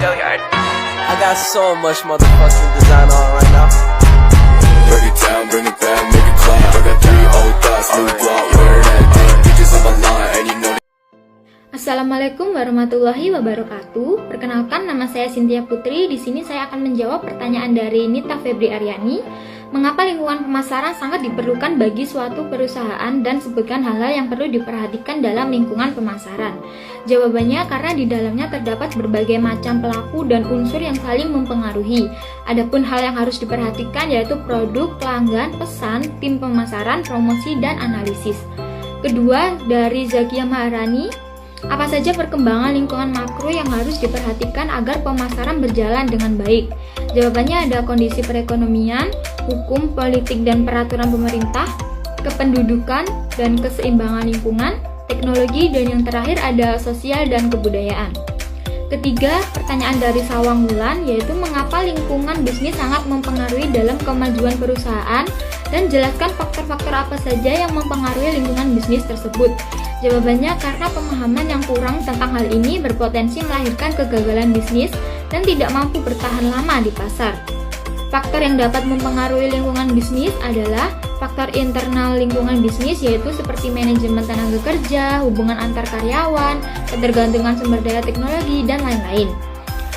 I got so much motherfucking design on right now. Break it down, bring it back, make it clap. I got 3 old thoughts, new block, where that day. Bitches on my line, and you know. Assalamualaikum warahmatullahi wabarakatuh. Perkenalkan, nama saya Cynthia Putri. Di sini saya akan menjawab pertanyaan dari Nita Febri Aryani. Mengapa lingkungan pemasaran sangat diperlukan bagi suatu perusahaan dan sebutkan hal-hal yang perlu diperhatikan dalam lingkungan pemasaran? Jawabannya karena di dalamnya terdapat berbagai macam pelaku dan unsur yang saling mempengaruhi. Adapun hal yang harus diperhatikan yaitu produk, pelanggan, pesan, tim pemasaran, promosi, dan analisis. Kedua, dari Zakia Maharani, apa saja perkembangan lingkungan makro yang harus diperhatikan agar pemasaran berjalan dengan baik? Jawabannya ada kondisi perekonomian, hukum, politik, dan peraturan pemerintah, kependudukan dan keseimbangan lingkungan, teknologi, dan yang terakhir ada sosial dan kebudayaan. Ketiga, pertanyaan dari Sawang Wulan yaitu mengapa lingkungan bisnis sangat mempengaruhi dalam kemajuan perusahaan dan jelaskan faktor-faktor apa saja yang mempengaruhi lingkungan bisnis tersebut. Jawabannya karena pemahaman yang kurang tentang hal ini berpotensi melahirkan kegagalan bisnis dan tidak mampu bertahan lama di pasar. Faktor yang dapat mempengaruhi lingkungan bisnis adalah faktor internal lingkungan bisnis yaitu seperti manajemen tenaga kerja, hubungan antar karyawan, ketergantungan sumber daya teknologi, dan lain-lain.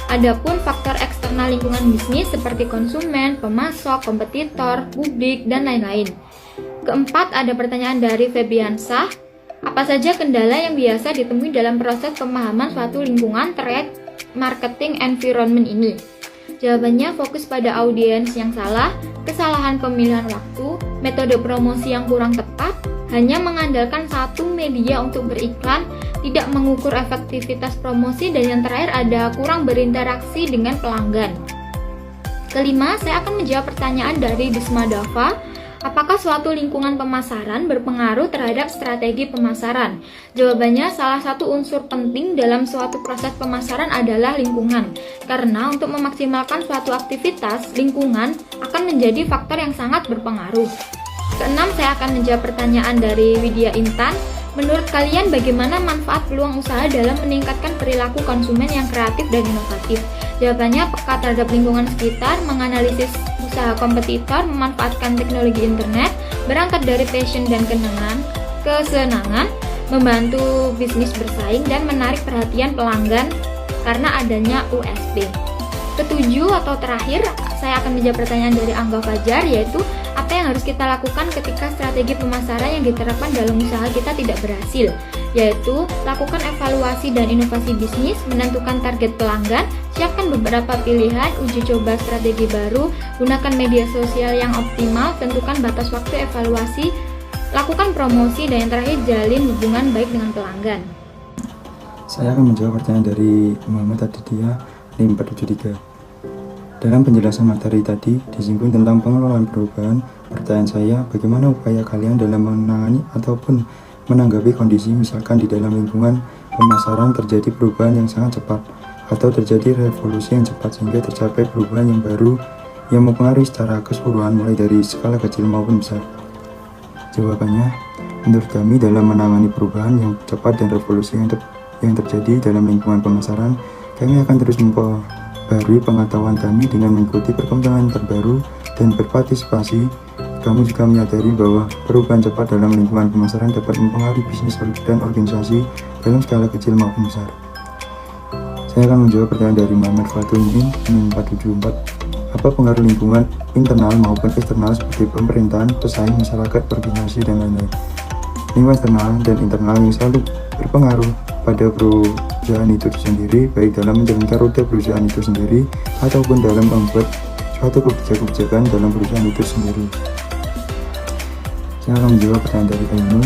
Adapun faktor eksternal lingkungan bisnis seperti konsumen, pemasok, kompetitor, publik, dan lain-lain. Keempat, ada pertanyaan dari Febiansah. Apa saja kendala yang biasa ditemui dalam proses pemahaman suatu lingkungan trade marketing environment ini? Jawabannya fokus pada audiens yang salah, kesalahan pemilihan waktu, metode promosi yang kurang tepat, hanya mengandalkan satu media untuk beriklan, tidak mengukur efektivitas promosi, dan yang terakhir ada kurang berinteraksi dengan pelanggan. Kelima, saya akan menjawab pertanyaan dari Disma Dava. Apakah suatu lingkungan pemasaran berpengaruh terhadap strategi pemasaran? Jawabannya, salah satu unsur penting dalam suatu proses pemasaran adalah lingkungan. Karena untuk memaksimalkan suatu aktivitas, lingkungan akan menjadi faktor yang sangat berpengaruh. Keenam, saya akan menjawab pertanyaan dari Widya Intan. Menurut kalian bagaimana manfaat peluang usaha dalam meningkatkan perilaku konsumen yang kreatif dan inovatif? Jawabannya peka terhadap lingkungan sekitar, menganalisis usaha kompetitor, memanfaatkan teknologi internet, berangkat dari passion dan kesenangan, membantu bisnis bersaing, dan menarik perhatian pelanggan karena adanya USP. Ketujuh atau terakhir, saya akan menjawab pertanyaan dari Angga Fajar yaitu apa yang harus kita lakukan ketika strategi pemasaran yang diterapkan dalam usaha kita tidak berhasil, yaitu lakukan evaluasi dan inovasi bisnis, menentukan target pelanggan, siapkan beberapa pilihan, uji coba strategi baru, gunakan media sosial yang optimal, tentukan batas waktu evaluasi, lakukan promosi, dan yang terakhir jalin hubungan baik dengan pelanggan. Saya akan menjawab pertanyaan dari Muhammad Aditya 5473. Dalam penjelasan materi tadi disinggung tentang pengelolaan perubahan. Pertanyaan saya, bagaimana upaya kalian dalam menangani ataupun menanggapi kondisi misalkan di dalam lingkungan pemasaran terjadi perubahan yang sangat cepat atau terjadi revolusi yang cepat sehingga tercapai perubahan yang baru yang mempengaruhi secara keseluruhan mulai dari skala kecil maupun besar? Jawabannya, menurut kami dalam menangani perubahan yang cepat dan revolusi yang terjadi dalam lingkungan pemasaran, kami akan terus memperbarui pengetahuan kami dengan mengikuti perkembangan terbaru dan berpartisipasi. Kami juga menyadari bahwa perubahan cepat dalam lingkungan pemasaran dapat mempengaruhi bisnis dan organisasi dalam skala kecil maupun besar. Saya akan menjawab pertanyaan dari Muhammad Fatuhin 474. Apa pengaruh lingkungan internal maupun eksternal seperti pemerintahan, pesaing, masyarakat, organisasi, dan lain-lain? Lingkungan eksternal dan internal yang selalu berpengaruh pada perusahaan itu sendiri, baik dalam menjalankan roda perusahaan itu sendiri ataupun dalam membuat suatu kebijakan dalam perusahaan itu sendiri. Saya akan menjawab pertanyaan dari Ainun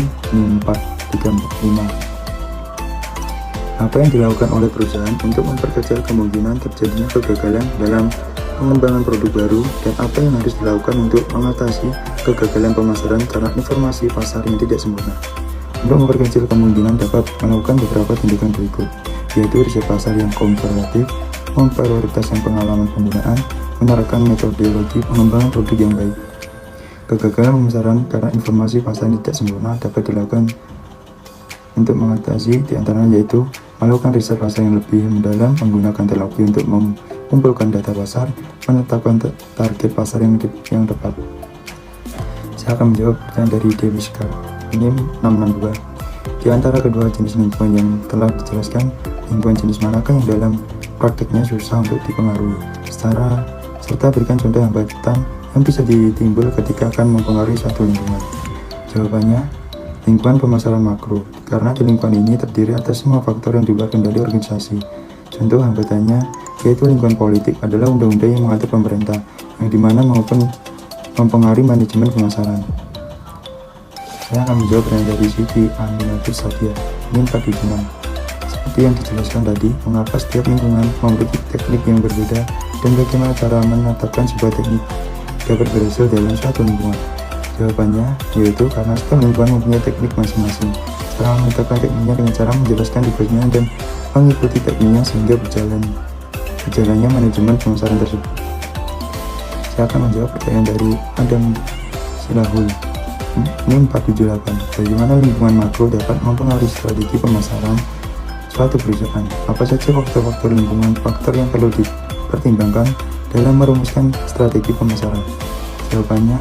4345. Apa yang dilakukan oleh perusahaan untuk memperkecil kemungkinan terjadinya kegagalan dalam pengembangan produk baru, dan apa yang harus dilakukan untuk mengatasi kegagalan pemasaran karena informasi pasar yang tidak sempurna? Untuk memperkecil kemungkinan dapat melakukan beberapa tindakan berikut, yaitu riset pasar yang konservatif, memprioritaskan pengalaman penggunaan, menerapkan metodologi pengembangan produk yang baik. Kegagalan pemasaran karena informasi pasar tidak sempurna dapat dilakukan untuk mengatasi diantaranya yaitu melakukan riset pasar yang lebih mendalam, menggunakan teknologi untuk mengumpulkan data pasar, menetapkan target pasar yang tepat. Saya akan menjawab pertanyaan dari Dewiska, NIM 662. Di antara kedua jenis lingkungan yang telah dijelaskan, lingkungan jenis manakah yang dalam prakteknya susah untuk dipengaruhi? Serta berikan contoh hambatan yang bisa ditimbul ketika akan mempengaruhi suatu lingkungan. Jawabannya, lingkungan pemasaran makro, karena di lingkungan ini terdiri atas semua faktor yang diluar kendali organisasi. Contoh hambatannya yaitu lingkungan politik adalah undang-undang yang mengatur pemerintah, yang dimana maupun mempengaruhi manajemen pemasaran. Saya akan menjawab pertanyaan dari Siti Aminatus Sadia, NIM 476. Seperti yang dijelaskan tadi, mengapa setiap lingkungan memiliki teknik yang berbeda dan bagaimana cara menetapkan sebuah teknik dapat berhasil dalam suatu lingkungan. Jawabannya yaitu karena setiap lingkungan mempunyai teknik masing-masing. Cara menetapkan tekniknya dengan cara menjelaskan tugasnya dan mengikuti tekniknya sehingga berjalannya manajemen pemasaran tersebut. Saya akan menjawab pertanyaan dari Adam Silahul, NIM 478. Bagaimana lingkungan makro dapat mempengaruhi strategi pemasaran suatu perusahaan? Apa saja faktor-faktor lingkungan, faktor yang perlu dipertimbangkan dalam merumuskan strategi pemasaran? Jawabannya,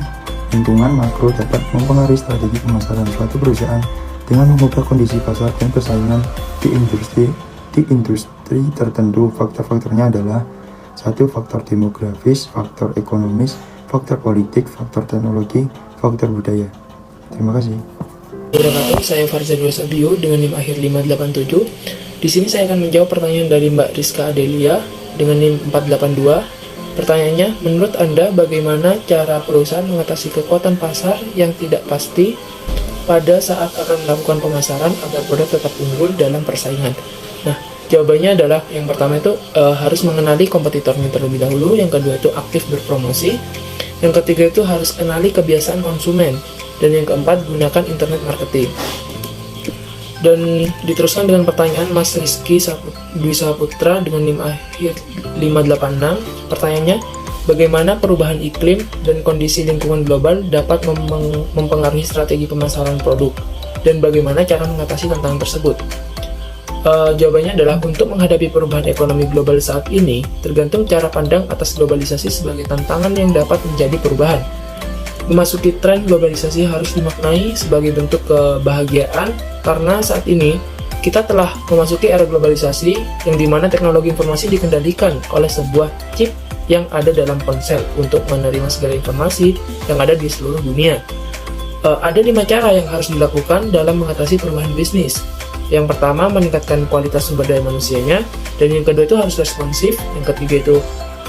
lingkungan makro dapat mempengaruhi strategi pemasaran suatu perusahaan dengan mengubah kondisi pasar dan persaingan di industri tertentu. Faktor-faktornya adalah: 1. Faktor demografis, faktor ekonomis, faktor politik, faktor teknologi, faktor budaya. Terima kasih. Saya Farzan Sabio dengan NIM akhir 587. Di sini saya akan menjawab pertanyaan dari Mbak Rizka Adelia dengan NIM 482. Pertanyaannya, menurut Anda bagaimana cara perusahaan mengatasi kekuatan pasar yang tidak pasti pada saat akan melakukan pemasaran agar produk tetap unggul dalam persaingan? Nah, jawabannya adalah yang pertama itu harus mengenali kompetitornya terlebih dahulu, yang kedua itu aktif berpromosi, yang ketiga itu harus kenali kebiasaan konsumen, dan yang keempat gunakan internet marketing. Dan diteruskan dengan pertanyaan Mas Rizky Dwi Saputra dengan NIM akhir 586. Pertanyaannya, bagaimana perubahan iklim dan kondisi lingkungan global dapat mempengaruhi strategi pemasaran produk, dan bagaimana cara mengatasi tantangan tersebut? Jawabannya adalah untuk menghadapi perubahan ekonomi global saat ini, tergantung cara pandang atas globalisasi sebagai tantangan yang dapat menjadi perubahan. Memasuki tren globalisasi harus dimaknai sebagai bentuk kebahagiaan, karena saat ini kita telah memasuki era globalisasi yang dimana teknologi informasi dikendalikan oleh sebuah chip yang ada dalam ponsel untuk menerima segala informasi yang ada di seluruh dunia. Ada 5 cara yang harus dilakukan dalam mengatasi perubahan bisnis. Yang pertama, meningkatkan kualitas sumber daya manusianya, dan yang kedua itu harus responsif, yang ketiga itu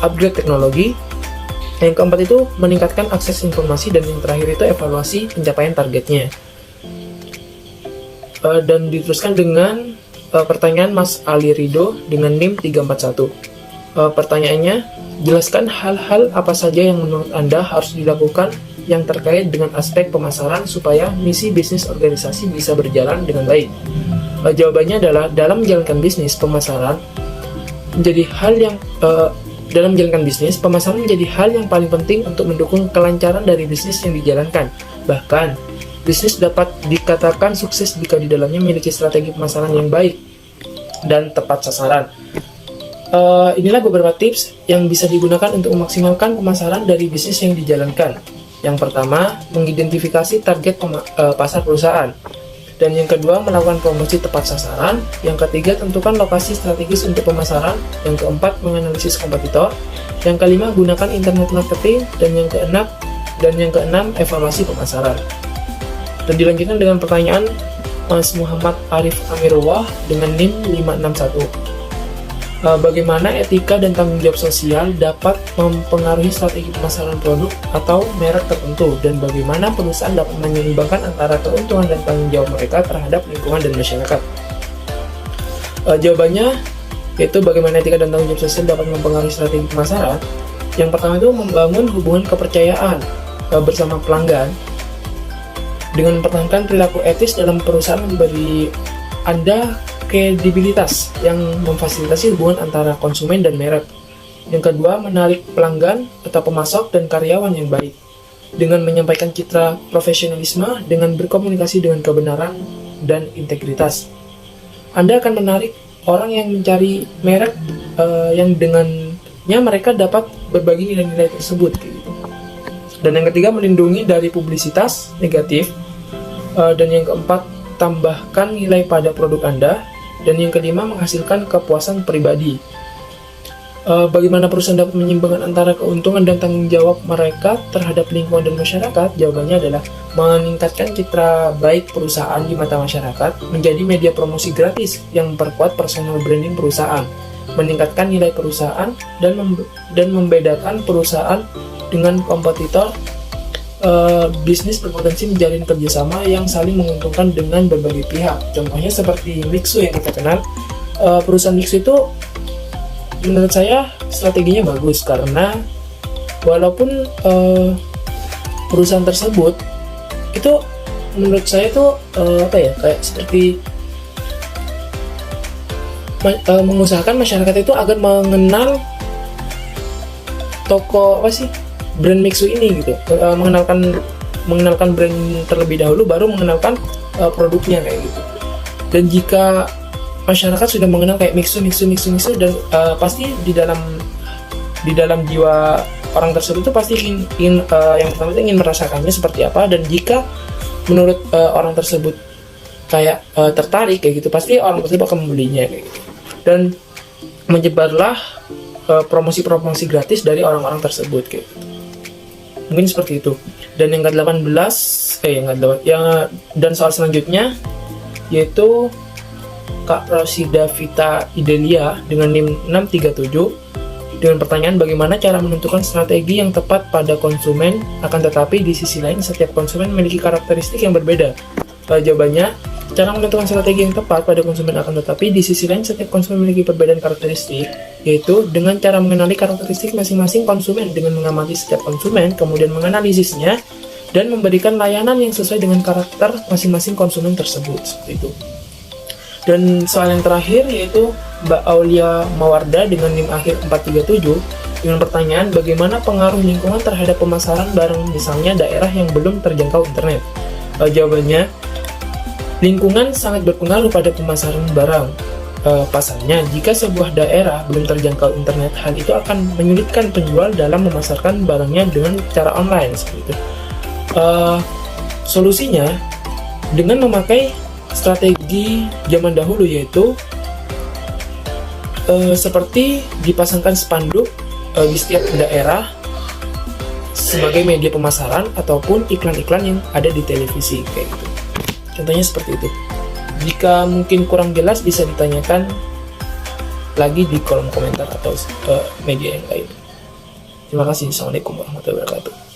upgrade teknologi, yang keempat itu meningkatkan akses informasi, dan yang terakhir itu evaluasi pencapaian targetnya. Dan diteruskan dengan pertanyaan Mas Ali Rido dengan NIM 341. Pertanyaannya, jelaskan hal-hal apa saja yang menurut Anda harus dilakukan yang terkait dengan aspek pemasaran supaya misi bisnis organisasi bisa berjalan dengan baik. Jawabannya adalah dalam menjalankan bisnis pemasaran menjadi hal yang pemasaran menjadi hal yang paling penting untuk mendukung kelancaran dari bisnis yang dijalankan. Bahkan, bisnis dapat dikatakan sukses jika di dalamnya memiliki strategi pemasaran yang baik dan tepat sasaran. Inilah beberapa tips yang bisa digunakan untuk memaksimalkan pemasaran dari bisnis yang dijalankan. Yang pertama, mengidentifikasi target pasar perusahaan. Dan yang kedua, melakukan promosi tepat sasaran. Yang ketiga, tentukan lokasi strategis untuk pemasaran. Yang keempat, menganalisis kompetitor. Yang kelima, gunakan internet marketing. Dan yang keenam, evaluasi pemasaran. Dan dilanjutkan dengan pertanyaan Mas Muhammad Arif Amirullah dengan NIM 561. Bagaimana etika dan tanggung jawab sosial dapat mempengaruhi strategi pemasaran produk atau merek tertentu, dan bagaimana perusahaan dapat menyeimbangkan antara keuntungan dan tanggung jawab mereka terhadap lingkungan dan masyarakat? Jawabannya yaitu bagaimana etika dan tanggung jawab sosial dapat mempengaruhi strategi pemasaran. Yang pertama itu membangun hubungan kepercayaan bersama pelanggan dengan mempertahankan perilaku etis dalam perusahaan, memberi Anda kredibilitas yang memfasilitasi hubungan antara konsumen dan merek. Yang kedua, menarik pelanggan atau pemasok dan karyawan yang baik dengan menyampaikan citra profesionalisme dengan berkomunikasi dengan kebenaran dan integritas. Anda akan menarik orang yang mencari merek yang dengannya mereka dapat berbagi nilai-nilai tersebut gitu. Dan yang ketiga, melindungi dari publisitas negatif. Dan yang keempat, tambahkan nilai pada produk Anda. Dan yang kelima, menghasilkan kepuasan pribadi. Bagaimana perusahaan dapat menyeimbangkan antara keuntungan dan tanggung jawab mereka terhadap lingkungan dan masyarakat? Jawabannya adalah meningkatkan citra baik perusahaan di mata masyarakat, menjadi media promosi gratis yang memperkuat personal branding perusahaan, meningkatkan nilai perusahaan, dan membedakan perusahaan dengan kompetitor. Bisnis berpotensi menjalin kerjasama yang saling menguntungkan dengan berbagai pihak. Contohnya seperti Mixu yang kita kenal. Perusahaan Mixu itu menurut saya strateginya bagus, karena walaupun perusahaan tersebut itu menurut saya itu kayak seperti mengusahakan masyarakat itu agar mengenal toko brand Mixu ini gitu, mengenalkan brand terlebih dahulu, baru mengenalkan produknya kayak gitu. Dan jika masyarakat sudah mengenal kayak Mixu dan pasti di dalam jiwa orang tersebut itu pasti ingin yang pertama itu ingin merasakannya seperti apa. Dan jika menurut orang tersebut kayak tertarik kayak gitu, pasti orang tersebut akan membelinya kayak gitu. Dan menyebarlah promosi-promosi gratis dari orang-orang tersebut kayak gitu. Mungkin seperti itu. Dan yang ke-18 dan soal selanjutnya yaitu Kak Rosida Vita Idelia dengan NIM 637 dengan pertanyaan, bagaimana cara menentukan strategi yang tepat pada konsumen, akan tetapi di sisi lain setiap konsumen memiliki karakteristik yang berbeda. Jawabannya, cara menentukan strategi yang tepat pada konsumen akan tetapi di sisi lain setiap konsumen memiliki perbedaan karakteristik, yaitu dengan cara mengenali karakteristik masing-masing konsumen dengan mengamati setiap konsumen, kemudian menganalisisnya dan memberikan layanan yang sesuai dengan karakter masing-masing konsumen tersebut. Seperti itu. Dan soal yang terakhir yaitu Mbak Aulia Mawarda dengan NIM akhir 437 dengan pertanyaan, bagaimana pengaruh lingkungan terhadap pemasaran barang misalnya daerah yang belum terjangkau internet? Jawabannya, lingkungan sangat berpengaruh pada pemasaran barang. Pasalnya, jika sebuah daerah belum terjangkau internet, hal itu akan menyulitkan penjual dalam memasarkan barangnya dengan cara online seperti itu. Solusinya dengan memakai strategi zaman dahulu, yaitu seperti dipasangkan spanduk di setiap daerah sebagai media pemasaran ataupun iklan-iklan yang ada di televisi kayak gitu. Contohnya seperti itu. Jika mungkin kurang jelas bisa ditanyakan lagi di kolom komentar atau media yang lain. Terima kasih. Assalamualaikum warahmatullahi wabarakatuh.